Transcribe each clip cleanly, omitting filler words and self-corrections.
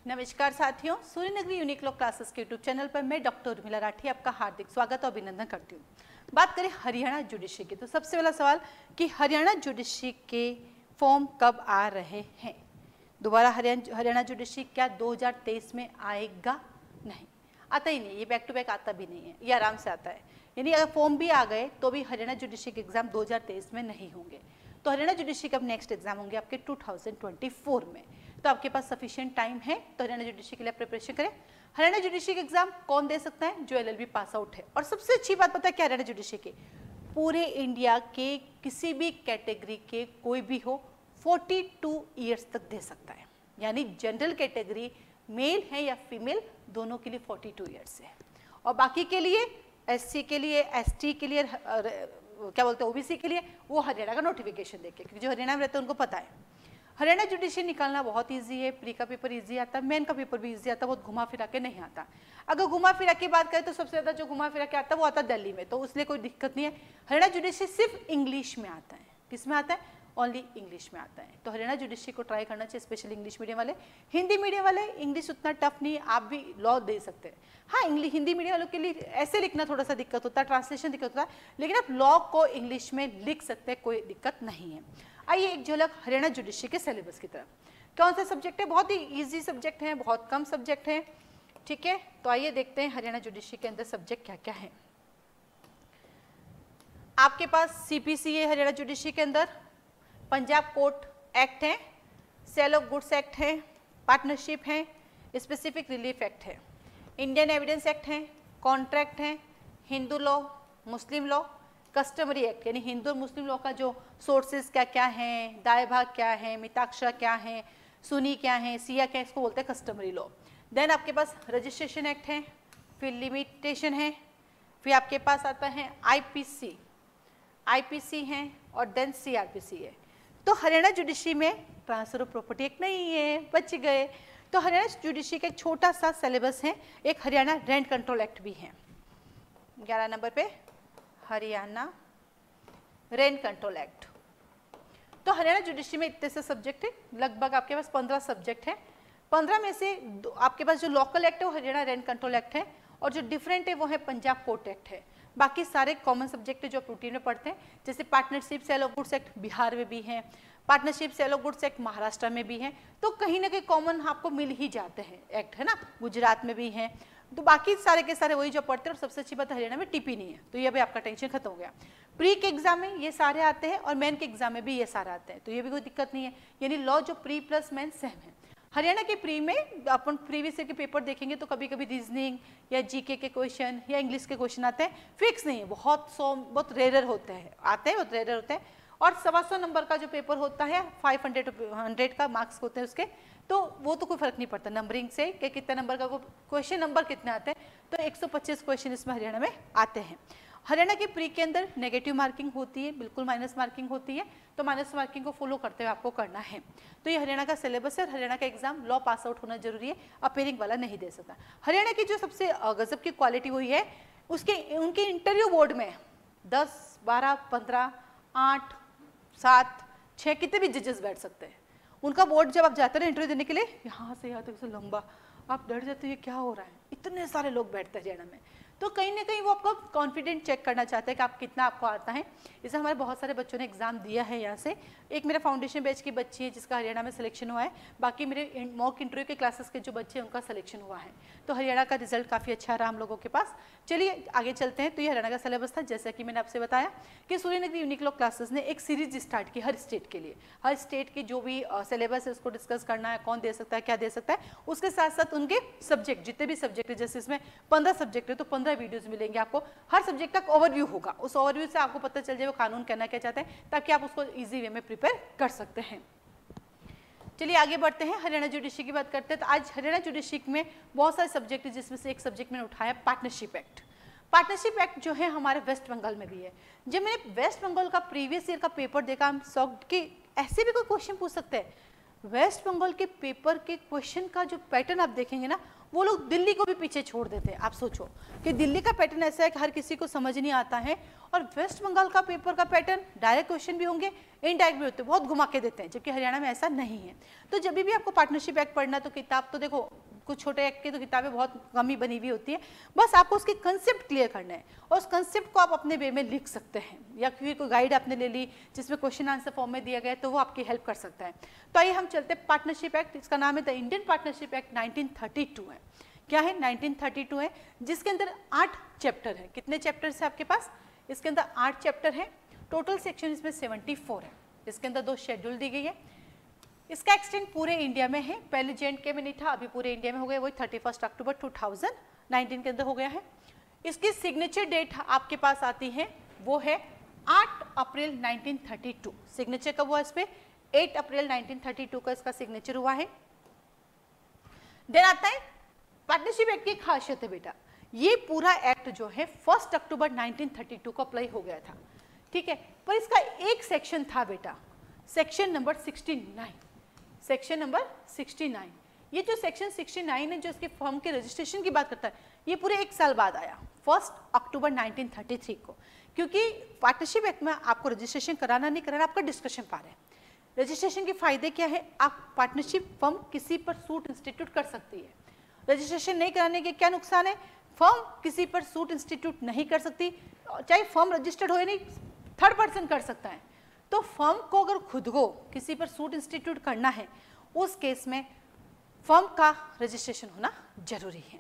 नमस्कार साथियों, सूर्य नगरी यूनिक लॉ क्लासेस के यूट्यूब चैनल पर मैं डॉक्टर उर्मिला राठी आपका हार्दिक स्वागत और अभिनंदन करती हूँ। बात करें हरियाणा जुडिशरी की, तो सबसे पहला सवाल कि हरियाणा जुडिशरी के फॉर्म कब आ रहे हैं। दोबारा हरियाणा जुडिशरी क्या 2023 में आएगा? नहीं, आता ही नहीं, ये बैक टू बैक आता भी नहीं है, ये आराम से आता है। यानी अगर फॉर्म भी आ गए तो भी हरियाणा जुडिशरी के एग्जाम 2023 में नहीं होंगे। तो हरियाणा जुडिशरी के अब नेक्स्ट एग्जाम होंगे आपके 2024 में। तो आपके पास सफिशिएंट टाइम है, तो हरियाणा जुडिशरी के लिए प्रिपरेशन करें। हरियाणा जुडिशरी का एग्जाम कौन दे सकता है? जो LLB पास आउट है। और सबसे अच्छी बात पता है क्या हरियाणा जुडिशरी की, पूरे इंडिया के किसी भी कैटेगरी के कोई भी हो 42 ईयर्स तक दे सकता है। यानी जनरल कैटेगरी मेल है या फीमेल, दोनों के लिए 42 ईयर्स है। और बाकी के लिए SC के लिए, ST के लिए, क्या बोलते हैं OBC के लिए, वो हरियाणा का नोटिफिकेशन देखे, क्योंकि जो हरियाणा में रहते हैं उनको पता है। हरियाणा जुडिशरी निकालना बहुत इजी है। प्री का पेपर इजी आता है, मेन का पेपर भी इजी आता है, बहुत घुमा फिरा के नहीं आता। अगर घुमा फिरा की बात करें तो सबसे ज़्यादा जो घुमा फिरा के आता है वो आता है दिल्ली में, तो उसलिए कोई दिक्कत नहीं है। हरियाणा जुडिशरी सिर्फ इंग्लिश में आता है। किस में आता है? ओनली इंग्लिश में आता है। तो हरियाणा जुडिशरी को ट्राई करना चाहिए, स्पेशली इंग्लिश मीडियम वाले। हिंदी मीडियम वाले इंग्लिश उतना टफ नहीं है, आप भी लॉ दे सकते हैं। हाँ, हिंदी मीडियम वालों के लिए ऐसे लिखना थोड़ा सा दिक्कत होता है, ट्रांसलेशन दिक्कत होता है, लेकिन आप लॉ को इंग्लिश में लिख सकते हैं, कोई दिक्कत नहीं है। आइए एक झलक हरियाणा जुडिशरी के सिलेबस की तरफ। कौन सा सब्जेक्ट है? बहुत ही इजी सब्जेक्ट है, बहुत कम सब्जेक्ट है, ठीक है। तो आइए देखते हैं हरियाणा जुडिशरी के अंदर सब्जेक्ट क्या क्या है। आपके पास CPC है हरियाणा जुडिशरी के अंदर, पंजाब कोर्ट एक्ट है, सेल ऑफ गुड्स एक्ट है, पार्टनरशिप है, स्पेसिफिक रिलीफ एक्ट है, इंडियन एविडेंस एक्ट है, कॉन्ट्रैक्ट है, हिंदू लॉ, मुस्लिम लॉ, कस्टमरी एक्ट, यानी हिंदू और मुस्लिम लॉ का जो सोर्सेज क्या क्या हैं, दाय भाग क्या है, मिताक्षरा क्या है, सुनी क्या है, सिया क्या है, इसको बोलते हैं कस्टमरी लॉ। देन आपके पास रजिस्ट्रेशन एक्ट है, फिर लिमिटेशन है, फिर आपके पास आता है IPC है, और देन CRPC है। तो हरियाणा जुडिशरी में ट्रांसफर ऑफ प्रॉपर्टी एक्ट नहीं है, बच गए। तो हरियाणा जुडिशरी का एक छोटा सा सिलेबस है, एक हरियाणा रेंट कंट्रोल एक्ट भी है 11 नंबर पे, हरियाणा रेंट कंट्रोल एक्ट। तो हरियाणा जुडिशरी में इतने से सब्जेक्ट है, लगभग आपके पास 15 सब्जेक्ट है। 15 में से आपके पास जो लोकल एक्ट है वो हरियाणा रेंट कंट्रोल एक्ट है, और जो डिफरेंट है वो है पंजाब कोर्ट एक्ट है। बाकी सारे कॉमन सब्जेक्ट है जो आप रूटीन में पढ़ते हैं, जैसे partnership sale of goods act Bihar में भी है, partnership sale of goods act Maharashtra में भी है। तो कहीं ना कहीं कॉमन आपको मिल ही जाते हैं एक्ट, है ना, गुजरात में भी है। तो बाकी सारे के सारे वही जो पढ़ते हैं। और सबसे अच्छी बात हरियाणा में TP नहीं है, तो ये भी आपका टेंशन खत्म हो गया। प्री के एग्जाम में ये सारे आते हैं और मेन के एग्जाम में भी ये सारे आते हैं, तो ये भी कोई दिक्कत नहीं है। यानी लॉ जो प्री प्लस मेन सेम है। हरियाणा के प्री में अपन प्रीवियस ईयर के पेपर देखेंगे तो कभी कभी रीजनिंग या GK के क्वेश्चन या इंग्लिश के क्वेश्चन आते हैं, फिक्स नहीं है, बहुत रेयर होते हैं, आते हैं बहुत रेयर होते हैं। और 125 नंबर का जो पेपर होता है 500 का मार्क्स होते हैं उसके, तो वो तो कोई फर्क नहीं पड़ता नंबरिंग से कि कितने नंबर का, क्वेश्चन नंबर कितने आते हैं। तो 125 क्वेश्चन इसमें हरियाणा में आते हैं। हरियाणा के प्री के अंदर नेगेटिव मार्किंग होती है, बिल्कुल माइनस मार्किंग होती है, तो माइनस मार्किंग को फॉलो करते हुए आपको करना है। तो ये हरियाणा का सिलेबस है। हरियाणा का एग्जाम लॉ पास आउट होना जरूरी है, अपेयरिंग वाला नहीं दे सकता। हरियाणा की जो सबसे गजब की क्वालिटी हुई है उनके इंटरव्यू बोर्ड में 10, 12, 15, 8, 7, 6 कितने भी जजेस बैठ सकते हैं। उनका बोर्ड जब आप जाते हैं इंटरव्यू देने के लिए, यहाँ से यहाँ तक से लंबा, आप डर जाते हैं क्या हो रहा है, इतने सारे लोग बैठते हैं हरियाणा में। तो कहीं ना कहीं वो आपको कॉन्फिडेंट चेक करना चाहते हैं कि आप कितना आपको आता है। जैसे हमारे बहुत सारे बच्चों ने एग्जाम दिया है यहाँ से। एक मेरा फाउंडेशन बैच की बच्ची है जिसका हरियाणा में सिलेक्शन हुआ है, बाकी मेरे मॉक इंटरव्यू के क्लासेस के जो बच्चे हैं उनका सिलेक्शन हुआ है। तो हरियाणा का रिजल्ट काफ़ी अच्छा रहा हम लोगों के पास। चलिए आगे चलते हैं। तो ये हरियाणा का सिलेबस था, जैसा कि मैंने आपसे बताया कि सूर्य नगरी यूनिक लॉ क्लासेस ने एक सीरीज स्टार्ट की हर स्टेट के लिए। हर स्टेट की जो भी सिलेबस है उसको डिस्कस करना है, कौन दे सकता है, क्या दे सकता है, उसके साथ साथ उनके सब्जेक्ट जितने भी सब्जेक्ट है, जैसे इसमें 15 सब्जेक्ट है तो 15 वीडियोज मिलेंगे आपको। हर सब्जेक्ट का ओवरव्यू होगा, उस ओवरव्यू से आपको पता चल जाए वो कानून कहना क्या चाहते हैं, ताकि आप उसको इजी वे में प्रिपेयर कर सकते हैं। चलिए आगे बढ़ते हैं, हरियाणा जुडिशरी की बात करते हैं। तो आज हरियाणा जुडिशरी में बहुत सारे सब्जेक्ट है, जिसमें से एक सब्जेक्ट मैंने उठाया पार्टनरशिप एक्ट। पार्टनरशिप एक्ट जो है हमारे वेस्ट बंगाल में भी है। जब मैंने वेस्ट बंगाल का प्रीवियस ईयर का पेपर देखा, हम शॉक्ड कि ऐसे भी कोई क्वेश्चन पूछ सकते हैं। वेस्ट बंगाल के पेपर के क्वेश्चन का जो पैटर्न आप देखेंगे ना, वो लोग दिल्ली को भी पीछे छोड़ देते हैं। आप सोचो कि दिल्ली का पैटर्न ऐसा है कि हर किसी को समझ नहीं आता है, और वेस्ट बंगाल का पेपर का पैटर्न डायरेक्ट क्वेश्चन भी होंगे, इनडायरेक्ट भी होते हैं, बहुत घुमा के देते हैं, जबकि हरियाणा में ऐसा नहीं है। तो जब भी आपको पार्टनरशिप एक्ट पढ़ना, तो किताब तो देखो कुछ छोटे एक्ट की तो किताबें बहुत कम ही बनी हुई होती है, बस आपको उसके कंसेप्ट क्लियर करना है, और उस कंसेप्ट को आप अपने वे में लिख सकते हैं, या फिर कोई गाइड आपने ले ली जिसमें क्वेश्चन आंसर फॉर्म में दिया गया है, तो वो आपकी हेल्प कर सकता है। तो आइए हम चलते हैं पार्टनरशिप एक्ट, इसका नाम है द इंडियन पार्टनरशिप एक्ट 1932 है। क्या है? 1932 है, जिसके अंदर 8 चैप्टर है। कितने चैप्टर्स है आपके पास? इसके अंदर 8 चैप्टर है, टोटल सेक्शन इसमें 74 है। इसके अंदर 2 शेड्यूल दी गई है। इसका एक्सटेंड पूरे इंडिया में है, पहले J&K में नहीं था, अभी पूरे इंडिया में हो गया, वही 31 अक्टूबर 2019 के अंदर हो गया है। इसकी सिग्नेचर डेट आपके पास आती है, वो है 8 अप्रैल 1932। सिग्नेचर कब हुआ इस पे? 8 अप्रैल 1932 का इसका सिग्नेचर हुआ है। देन आता है पार्टनरशिप एक्ट की खासियत है बेटा, ये पूरा एक्ट जो है 1 अक्टूबर 1932 को अप्लाई हो गया था, ठीक है, पर इसका एक सेक्शन था बेटा, सेक्शन नंबर 69। सेक्शन नंबर 69, ये जो सेक्शन 69 है, जो इसके फर्म के रजिस्ट्रेशन की बात करता है, ये पूरे 1 साल बाद आया, 1 अक्टूबर 1933 को, क्योंकि पार्टनरशिप एक्ट में आपको रजिस्ट्रेशन कराना नहीं कराना आपका डिस्कशन पार है। रजिस्ट्रेशन के फायदे क्या है? आप पार्टनरशिप फर्म किसी पर सूट इंस्टीट्यूट कर सकती है। रजिस्ट्रेशन नहीं कराने के क्या नुकसान है? फर्म किसी पर सूट इंस्टीट्यूट नहीं कर सकती, चाहे फर्म रजिस्टर्ड हो या नहीं, थर्ड पर्सन कर सकता है। तो फर्म को अगर खुद को किसी पर सूट इंस्टीट्यूट करना है, उस केस में फर्म का रजिस्ट्रेशन होना जरूरी है।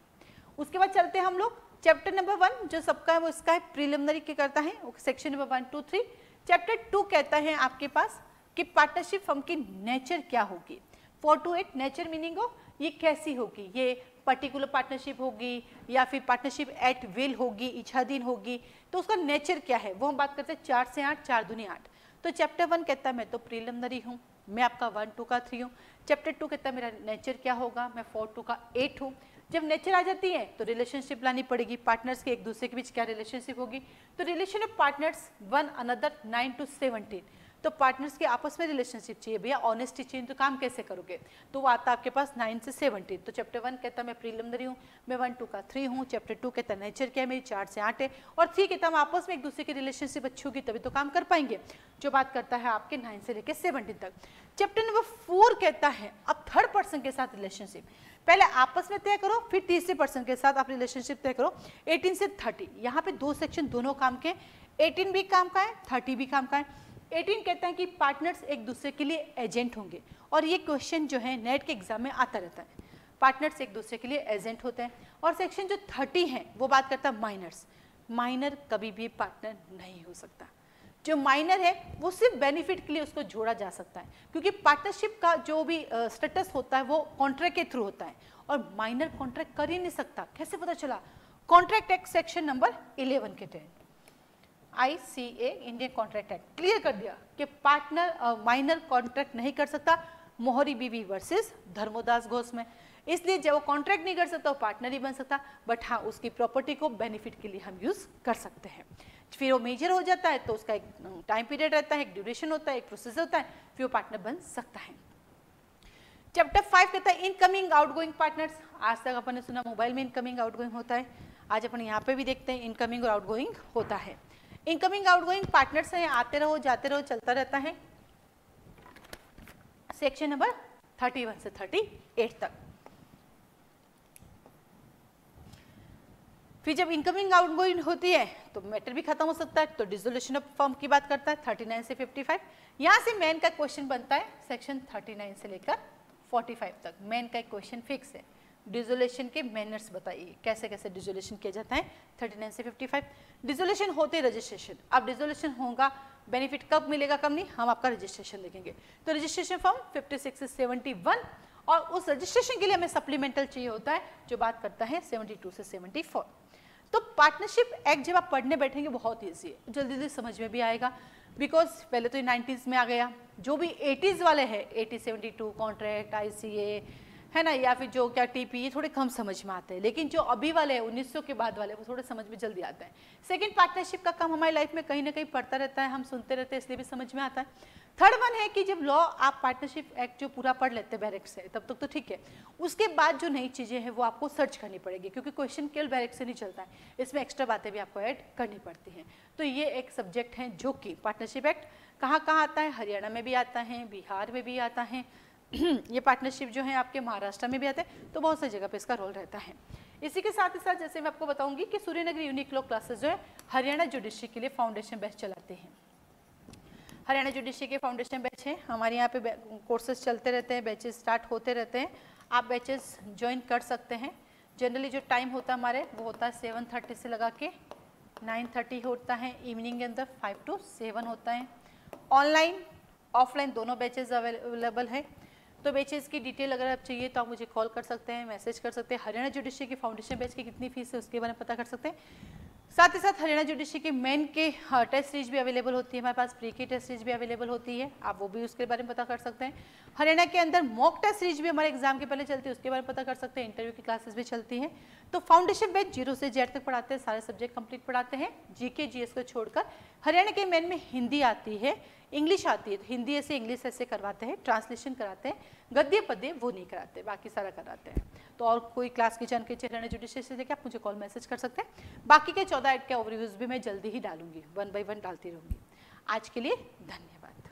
उसके बाद चलते हैं हम लोग चैप्टर नंबर 1 जो सबका है, वो इसका है प्रीलिमिनरी के करता है, सेक्शन नंबर 1, 2, 3। चैप्टर 2 कहता है आपके पास कि पार्टनरशिप फर्म की नेचर क्या होगी। 4 to 8 नेचर मीनिंग हो, ये कैसी होगी, ये पर्टिकुलर पार्टनरशिप होगी या फिर पार्टनरशिप एट विल होगी, इच्छाधीन होगी, तो उसका नेचर क्या है वो हम बात करते हैं। 4 से 8, 4 दूनी 8। तो चैप्टर 1 कहता है मैं तो प्रीलिमिनरी हूँ, मैं आपका 1, 2 का 3 हूँ। चैप्टर 2 कहता है मेरा नेचर क्या होगा, मैं 4, 2 का 8 हूँ। जब नेचर आ जाती है तो रिलेशनशिप लानी पड़ेगी, पार्टनर्स के एक दूसरे के बीच क्या रिलेशनशिप होगी। तो relation of partners one another 9 to 17, तो पार्टनर्स के आपस में रिलेशनशिप चाहिए भैया, ऑनेस्टी चाहिए, तो काम कैसे करोगे, तो वो आता है आपके पास 9 से 17। तो चैप्टर 1 कहता है मैं प्रीलिमिनरी हूँ, मैं 1, 2 का 3 हूँ। चैप्टर 2 कहता है नेचर क्या है, मेरी 4 से 8 है। और 3 कहता है हम आपस में एक दूसरे की रिलेशनशिप अच्छी होगी तभी तो काम कर पाएंगे, जो बात करता है आपके 9 से लेकर 17 तक। चैप्टर नंबर 4 कहता है अब थर्ड पर्सन के साथ रिलेशनशिप, पहले आपस में तय करो, फिर तीसरे पर्सन के साथ आप रिलेशनशिप तय करो। 18 से 30, यहाँ पे 2 सेक्शन दोनों काम के, 18 भी काम का है, 30 भी काम का है। 18 कहता है कि पार्टनर्स एक दूसरे के लिए एजेंट होंगे, और ये क्वेश्चन जो है नेट के एग्जाम में आता रहता है, पार्टनर्स एक दूसरे के लिए एजेंट होते हैं। और सेक्शन जो 30 है वो बात करता है माइनर्स, माइनर कभी भी पार्टनर नहीं हो सकता। जो माइनर है वो सिर्फ बेनिफिट के लिए उसको जोड़ा जा सकता है, क्योंकि पार्टनरशिप का जो भी स्टेटस होता है वो कॉन्ट्रैक्ट के थ्रू होता है, और माइनर कॉन्ट्रैक्ट कर ही नहीं सकता। कैसे पता चला? कॉन्ट्रैक्ट एक्ट सेक्शन नंबर 11 के तहत ICA Indian contract act clear कर दिया कि पार्टनर माइनर कॉन्ट्रैक्ट नहीं कर सकता, मोहरी बीवी वर्सेस धर्मोदास घोष में। इसलिए जब वो कॉन्ट्रैक्ट नहीं कर सकता वो पार्टनर ही बन सकता, बट हाँ उसकी प्रॉपर्टी को बेनिफिट के लिए हम यूज कर सकते हैं। फिर वो मेजर हो जाता है तो उसका एक टाइम पीरियड रहता है, एक ड्यूरेशन होता है, एक प्रोसेस होता है, फिर वो पार्टनर बन सकता है। चैप्टर 5 कहता है इनकमिंग आउटगोइंग पार्टनर्स। आज तक अपन ने सुना मोबाइल में इनकमिंग आउटगोइंग होता है, आज अपन यहाँ पे भी देखते हैं इनकमिंग और आउटगोइंग होता है। इनकमिंग आउटगोइंग पार्टनर्स हैं, आते रहो जाते रहो, चलता रहता है। सेक्शन नंबर 31 से 38 तक। फिर जब इनकमिंग आउटगोइंग होती है तो मैटर भी खत्म हो सकता है, तो डिसोल्यूशन ऑफ फर्म की बात करता है 39 से 55। यहाँ से मेन का क्वेश्चन बनता है सेक्शन 39 से लेकर 45 तक। मेन का एक क्वेश्चन फिक्स है, डिसोल्यूशन के मैनर्स बताइए, कैसे कैसे डिसोल्यूशन किया जाता है 39 से 55। डिसोल्यूशन होते रजिस्ट्रेशन, अब डिसोल्यूशन होगा बेनिफिट कब मिलेगा कब नहीं, हम आपका रजिस्ट्रेशन देखेंगे। तो रजिस्ट्रेशन फॉर्म 56 से 71, और उस रजिस्ट्रेशन के लिए हमें सप्लीमेंटल चाहिए होता है जो बात करता है 72 से 74। तो पार्टनरशिप एक्ट जब आप पढ़ने बैठेंगे बहुत ईजी है, जल्दी जल्दी समझ में भी आएगा, बिकॉज पहले तो 90s में आ गया, जो भी 80s वाले हैं 80, 72 कॉन्ट्रैक्ट, ICA है ना, या फिर जो क्या टीपी, ये थोड़े कम समझ में आते हैं, लेकिन जो अभी वाले हैं 1900 के बाद वाले, वो थोड़े समझ में जल्दी आता है। सेकंड, पार्टनरशिप का काम हमारी लाइफ में कहीं ना कहीं पड़ता रहता है, हम सुनते रहते हैं, इसलिए भी समझ में आता है। थर्ड वन है कि जब लॉ आप पार्टनरशिप एक्ट जो पूरा पढ़ लेते हैं बैरिक से, तब तक तो ठीक है, उसके बाद जो नई चीज़ें हैं वो आपको सर्च करनी पड़ेगी, क्योंकि क्वेश्चन केवल बैरिक से नहीं चलता है, इसमें एक्स्ट्रा बातें भी आपको ऐड करनी पड़ती हैं। तो ये एक सब्जेक्ट है जो कि पार्टनरशिप एक्ट कहाँ कहाँ आता है, हरियाणा में भी आता है, बिहार में भी आता है, ये पार्टनरशिप जो है आपके महाराष्ट्र में भी आता है, तो बहुत सी जगह पे इसका रोल रहता है। इसी के साथ ही साथ जैसे मैं आपको बताऊंगी कि सूर्यनगरी यूनिक लॉ क्लासेस जो है हरियाणा जुडिशरी के लिए फाउंडेशन बैच चलाते हैं। हरियाणा जुडिशरी के फाउंडेशन बैच है, हमारे यहाँ पे कोर्सेज चलते रहते हैं, बैचेस स्टार्ट होते रहते हैं, आप बैचेस ज्वाइन कर सकते हैं। जनरली जो टाइम होता है हमारे वो होता है 7:30 से लगा के 9:30 होता है, इवनिंग के अंदर 5 to 7 होता है। ऑनलाइन ऑफलाइन दोनों बैचेस अवेलेबल है। तो बैचेस की डिटेल अगर आप चाहिए तो आप मुझे कॉल कर सकते हैं, मैसेज कर सकते हैं। हरियाणा जुडिशरी के फाउंडेशन बैच की कितनी फीस है उसके बारे में पता कर सकते हैं। साथ ही साथ हरियाणा जुडिशरी के मेन के टेस्ट सीरीज भी अवेलेबल होती है हमारे पास, प्री की टेस्ट सीरीज भी अवेलेबल होती है, आप वो भी उसके बारे में पता कर सकते हैं। हरियाणा के अंदर मॉक टेस्ट सीरीज भी हमारे एग्जाम के पहले चलती है, उसके बारे में पता कर सकते हैं। इंटरव्यू की क्लासेस भी चलती हैं। तो फाउंडेशन बैच 0 से Z तक पढ़ाते हैं, सारे सब्जेक्ट कंप्लीट पढ़ाते हैं, जीके जीएस को छोड़कर। हरियाणा के मेन में हिंदी आती है, इंग्लिश आती है, तो हिंदी ऐसे इंग्लिश ऐसे करवाते हैं, ट्रांसलेशन कराते हैं, गद्य पद्य वो नहीं कराते, बाकी सारा कराते हैं। तो और कोई क्लास की जानकारी हरियाणा जुडिशरी से लेकर आप मुझे कॉल मैसेज कर सकते हैं। बाकी के 14 ऐड के ओवरव्यूज भी मैं जल्दी ही डालूंगी, 1 by 1 डालती रहूंगी। आज के लिए धन्यवाद।